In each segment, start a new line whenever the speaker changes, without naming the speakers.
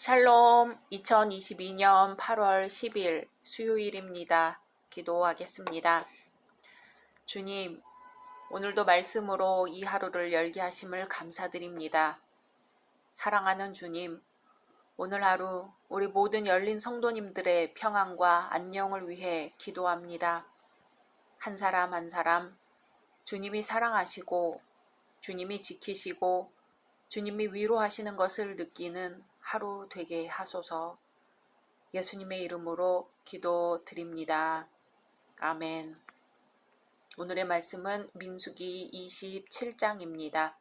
샬롬, 2022년 8월 10일 수요일입니다. 기도하겠습니다. 주님, 오늘도 말씀으로 이 하루를 열게 하심을 감사드립니다. 사랑하는 주님, 오늘 하루 우리 모든 열린 성도님들의 평안과 안녕을 위해 기도합니다. 한 사람 한 사람 주님이 사랑하시고 주님이 지키시고 주님이 위로하시는 것을 느끼는 하루 되게 하소서. 예수님의 이름으로 기도드립니다. 아멘. 오늘의 말씀은 민수기 27장입니다.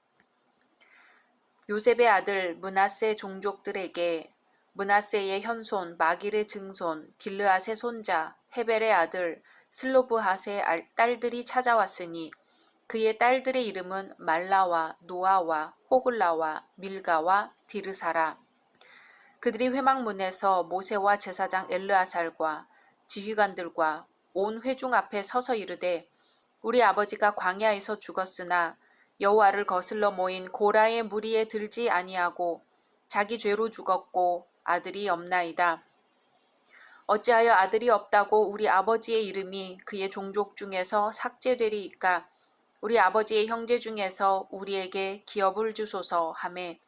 요셉의 아들 므낫세 종족들에게 므낫세의 현손 마길의 증손 길르앗의 손자 헤벨의 아들 슬로브핫의 딸들이 찾아왔으니 그의 딸들의 이름은 말라와 노아와 호글라와 밀가와 디르사라. 그들이 회막문에서 모세와 제사장 엘르아살과 지휘관들과 온 회중 앞에 서서 이르되 우리 아버지가 광야에서 죽었으나 여호와를 거슬러 모인 고라의 무리에 들지 아니하고 자기 죄로 죽었고 아들이 없나이다. 어찌하여 아들이 없다고 우리 아버지의 이름이 그의 종족 중에서 삭제되리이까? 우리 아버지의 형제 중에서 우리에게 기업을 주소서 하매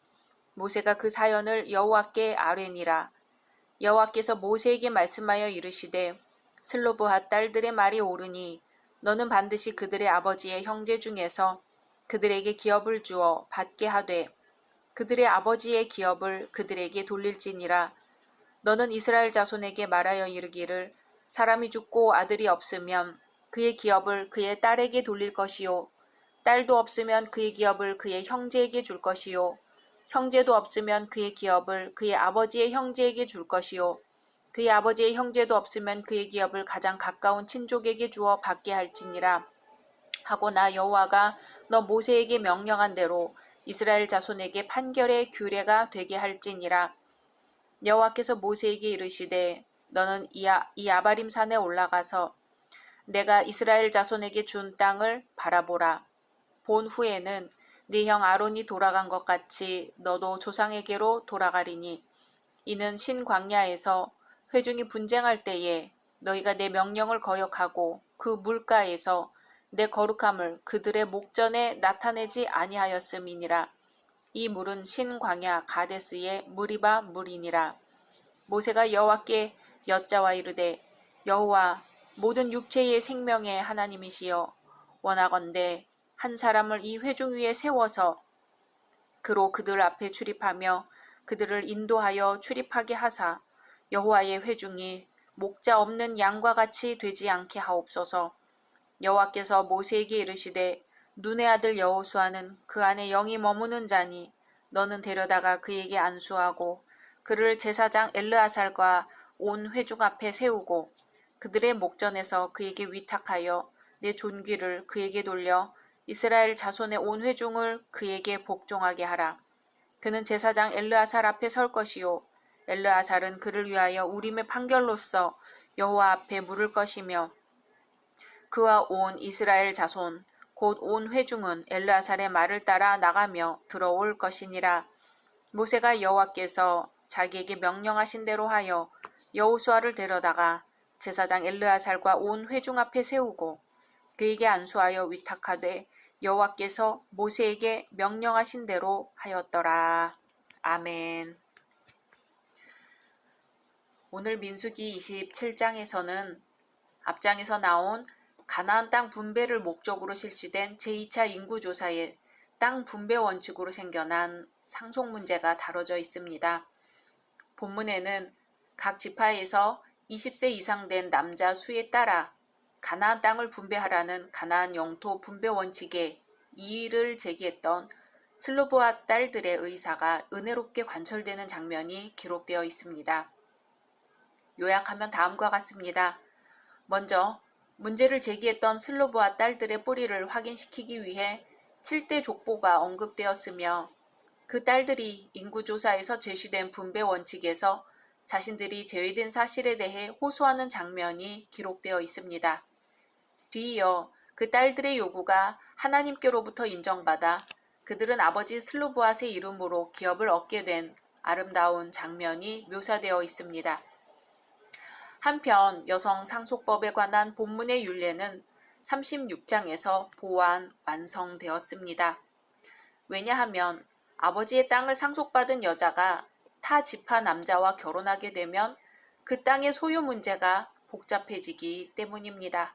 모세가 그 사연을 여호와께 아뢰니라. 여호와께서 모세에게 말씀하여 이르시되 슬로브핫 딸들의 말이 옳으니 너는 반드시 그들의 아버지의 형제 중에서 그들에게 기업을 주어 받게 하되 그들의 아버지의 기업을 그들에게 돌릴지니라. 너는 이스라엘 자손에게 말하여 이르기를 사람이 죽고 아들이 없으면 그의 기업을 그의 딸에게 돌릴 것이요 딸도 없으면 그의 기업을 그의 형제에게 줄 것이요 형제도 없으면 그의 기업을 그의 아버지의 형제에게 줄 것이요 그의 아버지의 형제도 없으면 그의 기업을 가장 가까운 친족에게 주어 받게 할지니라. 하고 나 여호와가 너 모세에게 명령한 대로 이스라엘 자손에게 판결의 규례가 되게 할지니라. 여호와께서 모세에게 이르시되 너는 이 아바림 산에 올라가서 내가 이스라엘 자손에게 준 땅을 바라보라. 본 후에는 네 형 아론이 돌아간 것 같이 너도 조상에게로 돌아가리니 이는 신광야에서 회중이 분쟁할 때에 너희가 내 명령을 거역하고 그 물가에서 내 거룩함을 그들의 목전에 나타내지 아니하였음이니라. 이 물은 신광야 가데스의 무리바 물이니라. 모세가 여호와께 여짜와 이르되 여호와 모든 육체의 생명의 하나님이시여 원하건대 한 사람을 이 회중 위에 세워서 그로 그들 앞에 출입하며 그들을 인도하여 출입하게 하사 여호와의 회중이 목자 없는 양과 같이 되지 않게 하옵소서. 여호와께서 모세에게 이르시되 눈의 아들 여호수아는 그 안에 영이 머무는 자니 너는 데려다가 그에게 안수하고 그를 제사장 엘르아살과 온 회중 앞에 세우고 그들의 목전에서 그에게 위탁하여 내 존귀를 그에게 돌려 이스라엘 자손의 온 회중을 그에게 복종하게 하라. 그는 제사장 엘르아살 앞에 설 것이요 엘르아살은 그를 위하여 우림의 판결로서 여호와 앞에 물을 것이며 그와 온 이스라엘 자손 곧 온 회중은 엘르아살의 말을 따라 나가며 들어올 것이니라. 모세가 여호와께서 자기에게 명령하신 대로 하여 여호수아를 데려다가 제사장 엘르아살과 온 회중 앞에 세우고 그에게 안수하여 위탁하되 여호와께서 모세에게 명령하신 대로 하였더라. 아멘. 오늘 민수기 27장에서는 앞장에서 나온 가나안 땅 분배를 목적으로 실시된 제2차 인구조사의 땅 분배 원칙으로 생겨난 상속 문제가 다뤄져 있습니다. 본문에는 각 지파에서 20세 이상 된 남자 수에 따라 가나안 땅을 분배하라는 가나안 영토 분배 원칙에 이의를 제기했던 슬로브핫 딸들의 의사가 은혜롭게 관철되는 장면이 기록되어 있습니다. 요약하면 다음과 같습니다. 먼저 문제를 제기했던 슬로브핫 딸들의 뿌리를 확인시키기 위해 7대 족보가 언급되었으며 그 딸들이 인구조사에서 제시된 분배 원칙에서 자신들이 제외된 사실에 대해 호소하는 장면이 기록되어 있습니다. 뒤이어 그 딸들의 요구가 하나님께로부터 인정받아 그들은 아버지 슬로브핫의 이름으로 기업을 얻게 된 아름다운 장면이 묘사되어 있습니다. 한편 여성 상속법에 관한 본문의 율례는 36장에서 보완, 완성되었습니다. 왜냐하면 아버지의 땅을 상속받은 여자가 타 지파 남자와 결혼하게 되면 그 땅의 소유 문제가 복잡해지기 때문입니다.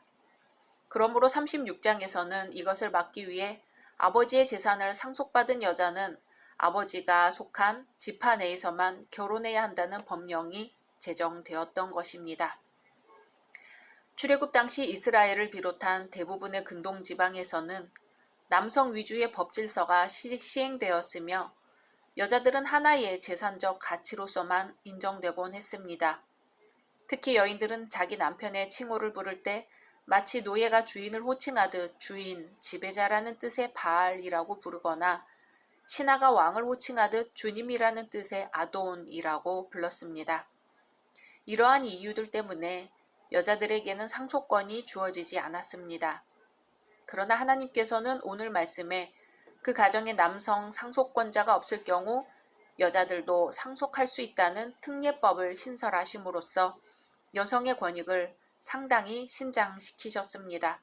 그러므로 36장에서는 이것을 막기 위해 아버지의 재산을 상속받은 여자는 아버지가 속한 지파 내에서만 결혼해야 한다는 법령이 제정되었던 것입니다. 출애굽 당시 이스라엘을 비롯한 대부분의 근동 지방에서는 남성 위주의 법질서가 시행되었으며 여자들은 하나의 재산적 가치로서만 인정되곤 했습니다. 특히 여인들은 자기 남편의 칭호를 부를 때 마치 노예가 주인을 호칭하듯 주인, 지배자라는 뜻의 바알이라고 부르거나 신하가 왕을 호칭하듯 주님이라는 뜻의 아돈이라고 불렀습니다. 이러한 이유들 때문에 여자들에게는 상속권이 주어지지 않았습니다. 그러나 하나님께서는 오늘 말씀에 그 가정에 남성 상속권자가 없을 경우 여자들도 상속할 수 있다는 특례법을 신설하심으로써 여성의 권익을 상당히 신장시키셨습니다.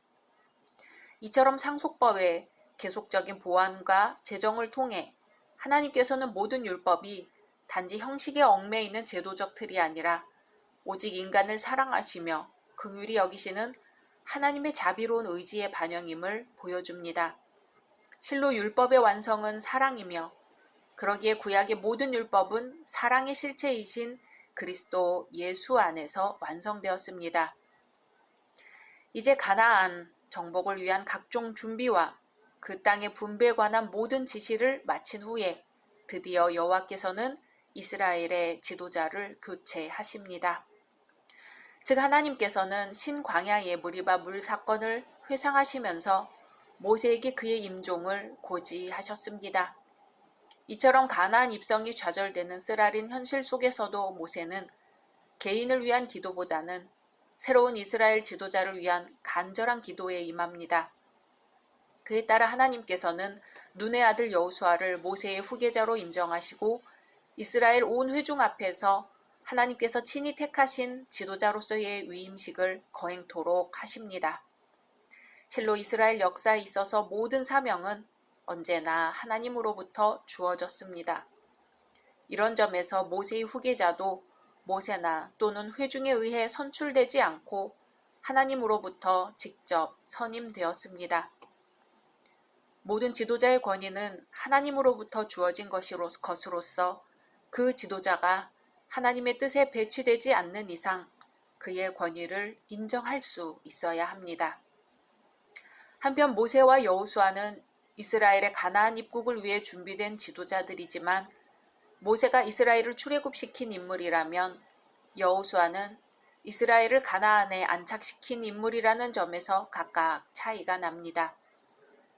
이처럼 상속법의 계속적인 보완과 제정을 통해 하나님께서는 모든 율법이 단지 형식에 얽매 있는 제도적 틀이 아니라 오직 인간을 사랑하시며 긍휼히 여기시는 하나님의 자비로운 의지의 반영임을 보여줍니다. 실로 율법의 완성은 사랑이며 그러기에 구약의 모든 율법은 사랑의 실체이신 그리스도 예수 안에서 완성되었습니다. 이제 가나안 정복을 위한 각종 준비와 그 땅의 분배에 관한 모든 지시를 마친 후에 드디어 여호와께서는 이스라엘의 지도자를 교체하십니다. 즉 하나님께서는 신광야의 무리바 물 사건을 회상하시면서 모세에게 그의 임종을 고지하셨습니다. 이처럼 가나안 입성이 좌절되는 쓰라린 현실 속에서도 모세는 개인을 위한 기도보다는 새로운 이스라엘 지도자를 위한 간절한 기도에 임합니다. 그에 따라 하나님께서는 눈의 아들 여호수아를 모세의 후계자로 인정하시고 이스라엘 온 회중 앞에서 하나님께서 친히 택하신 지도자로서의 위임식을 거행토록 하십니다. 실로 이스라엘 역사에 있어서 모든 사명은 언제나 하나님으로부터 주어졌습니다. 이런 점에서 모세의 후계자도 모세나 또는 회중에 의해 선출되지 않고 하나님으로부터 직접 선임되었습니다. 모든 지도자의 권위는 하나님으로부터 주어진 것으로서 그 지도자가 하나님의 뜻에 배치되지 않는 이상 그의 권위를 인정할 수 있어야 합니다. 한편 모세와 여호수아는 이스라엘의 가나안 입국을 위해 준비된 지도자들이지만 모세가 이스라엘을 출애굽시킨 인물이라면 여호수아는 이스라엘을 가나안에 안착시킨 인물이라는 점에서 각각 차이가 납니다.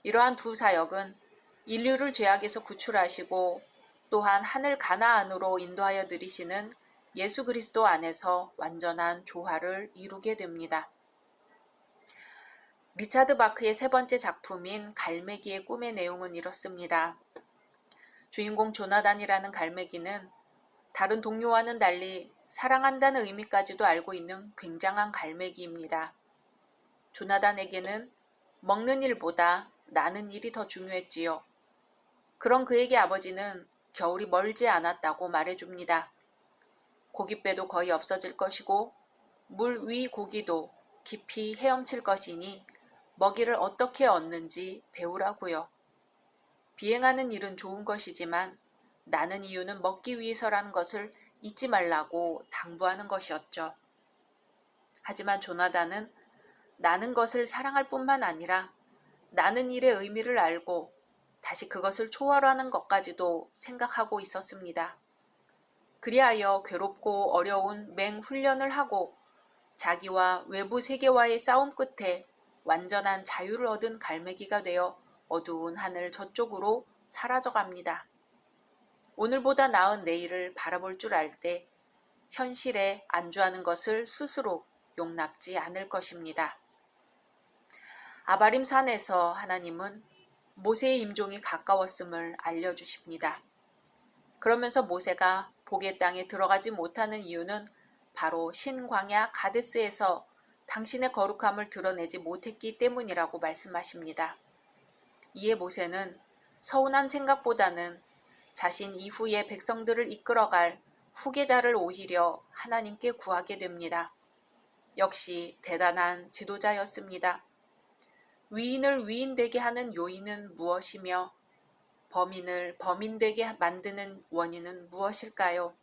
이러한 두 사역은 인류를 죄악에서 구출하시고 또한 하늘 가나안으로 인도하여 들이시는 예수 그리스도 안에서 완전한 조화를 이루게 됩니다. 리차드 바크의 세 번째 작품인 갈매기의 꿈의 내용은 이렇습니다. 주인공 조나단이라는 갈매기는 다른 동료와는 달리 사랑한다는 의미까지도 알고 있는 굉장한 갈매기입니다. 조나단에게는 먹는 일보다 나는 일이 더 중요했지요. 그런 그에게 아버지는 겨울이 멀지 않았다고 말해줍니다. 고깃배도 거의 없어질 것이고 물 위 고기도 깊이 헤엄칠 것이니 먹이를 어떻게 얻는지 배우라고요. 비행하는 일은 좋은 것이지만 나는 이유는 먹기 위해서라는 것을 잊지 말라고 당부하는 것이었죠. 하지만 조나단은 나는 것을 사랑할 뿐만 아니라 나는 일의 의미를 알고 다시 그것을 초월하는 것까지도 생각하고 있었습니다. 그리하여 괴롭고 어려운 맹훈련을 하고 자기와 외부 세계와의 싸움 끝에 완전한 자유를 얻은 갈매기가 되어 어두운 하늘 저쪽으로 사라져갑니다. 오늘보다 나은 내일을 바라볼 줄 알 때 현실에 안주하는 것을 스스로 용납지 않을 것입니다. 아바림 산에서 하나님은 모세의 임종이 가까웠음을 알려주십니다. 그러면서 모세가 복의 땅에 들어가지 못하는 이유는 바로 신광야 가데스에서 당신의 거룩함을 드러내지 못했기 때문이라고 말씀하십니다. 이에 모세는 서운한 생각보다는 자신 이후에 백성들을 이끌어갈 후계자를 오히려 하나님께 구하게 됩니다. 역시 대단한 지도자였습니다. 위인을 위인되게 하는 요인은 무엇이며 범인을 범인되게 만드는 원인은 무엇일까요?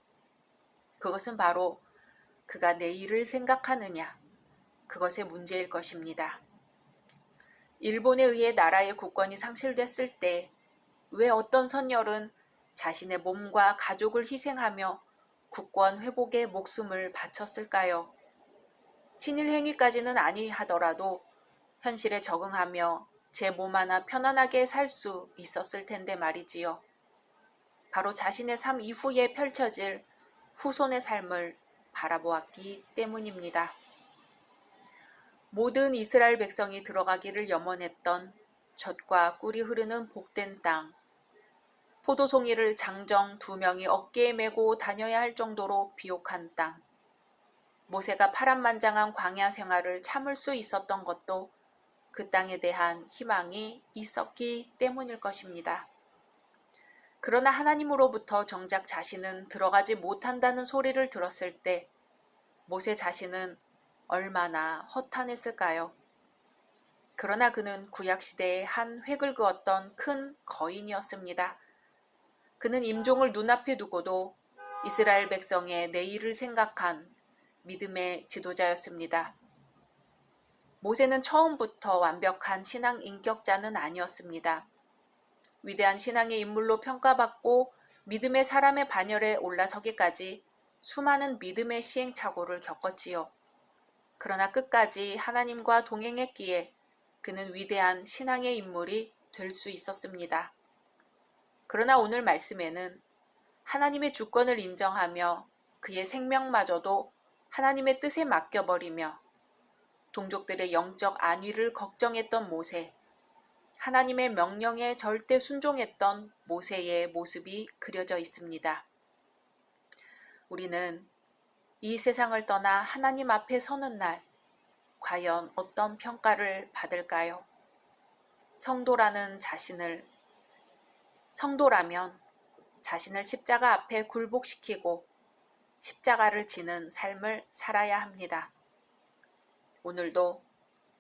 그것은 바로 그가 내일을 생각하느냐, 그것의 문제일 것입니다. 일본에 의해 나라의 국권이 상실됐을 때 왜 어떤 선열은 자신의 몸과 가족을 희생하며 국권 회복에 목숨을 바쳤을까요? 친일 행위까지는 아니하더라도 현실에 적응하며 제 몸 하나 편안하게 살 수 있었을 텐데 말이지요. 바로 자신의 삶 이후에 펼쳐질 후손의 삶을 바라보았기 때문입니다. 모든 이스라엘 백성이 들어가기를 염원했던 젖과 꿀이 흐르는 복된 땅, 포도송이를 장정 2명이 어깨에 메고 다녀야 할 정도로 비옥한 땅, 모세가 파란만장한 광야 생활을 참을 수 있었던 것도 그 땅에 대한 희망이 있었기 때문일 것입니다. 그러나 하나님으로부터 정작 자신은 들어가지 못한다는 소리를 들었을 때 모세 자신은 얼마나 허탄했을까요? 그러나 그는 구약시대의 한 획을 그었던 큰 거인이었습니다. 그는 임종을 눈앞에 두고도 이스라엘 백성의 내일을 생각한 믿음의 지도자였습니다. 모세는 처음부터 완벽한 신앙 인격자는 아니었습니다. 위대한 신앙의 인물로 평가받고 믿음의 사람의 반열에 올라서기까지 수많은 믿음의 시행착오를 겪었지요. 그러나 끝까지 하나님과 동행했기에 그는 위대한 신앙의 인물이 될 수 있었습니다. 그러나 오늘 말씀에는 하나님의 주권을 인정하며 그의 생명마저도 하나님의 뜻에 맡겨버리며 동족들의 영적 안위를 걱정했던 모세, 하나님의 명령에 절대 순종했던 모세의 모습이 그려져 있습니다. 우리는 이 세상을 떠나 하나님 앞에 서는 날 과연 어떤 평가를 받을까요? 성도라면 자신을 십자가 앞에 굴복시키고 십자가를 지는 삶을 살아야 합니다. 오늘도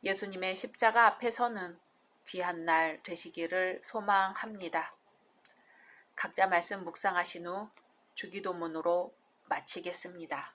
예수님의 십자가 앞에 서는 귀한 날 되시기를 소망합니다. 각자 말씀 묵상하신 후 주기도문으로 마치겠습니다.